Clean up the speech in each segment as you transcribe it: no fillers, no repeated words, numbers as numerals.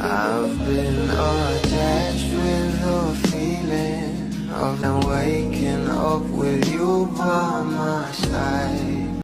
I've been attached with the feeling of now waking up with you by my side.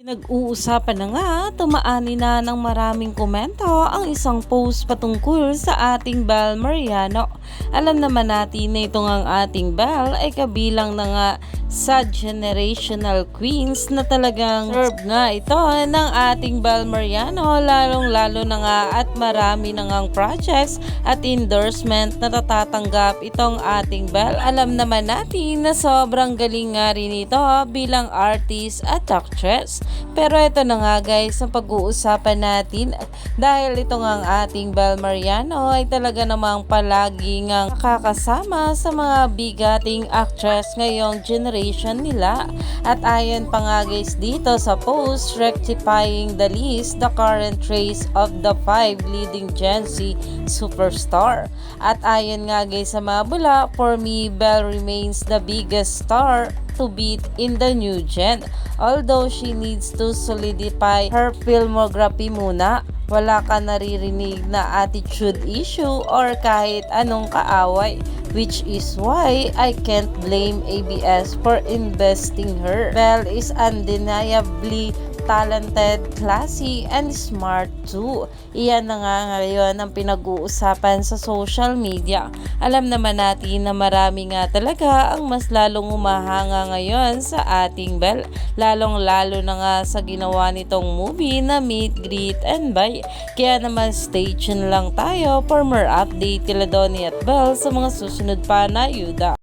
Pinag-uusapan na nga, tumaani na ng maraming komento ang isang post patungkol sa ating Belle Mariano. Alam naman natin na itong ang ating Belle ay kabilang na nga sa generational queens na talagang serve nga ito ng ating Belle Mariano, lalong-lalo na nga at marami na ngang projects at endorsement na natatanggap itong ating Belle. Alam naman natin na sobrang galing nga rin ito bilang artist at actress. Pero ito na nga guys ang pag-uusapan natin dahil ito nga ang ating Belle Mariano ay talaga namang palagi nga nakakasama sa mga bigating actress ngayong generation nila. At ayon pa nga guys dito sa post rectifying the list, the current race of the 5 leading Gen Z superstar. At ayon nga guys sa mga bula, for me Belle remains the biggest star to beat in the new gen. Although she needs to solidify her filmography muna, wala ka naririnig na attitude issue or kahit anong kaaway, which is why I can't blame ABS for investing her. Belle is undeniably talented, classy, and smart too. Iyan na nga ngayon ang pinag-uusapan sa social media. Alam naman natin na marami nga talaga ang mas lalong umahanga ngayon sa ating Belle, lalong-lalo na nga sa ginawa nitong movie na Meet, Greet, and Buy. Kaya naman stay tuned lang tayo for more update kila Donnie at Belle sa mga susunod pa na yuda.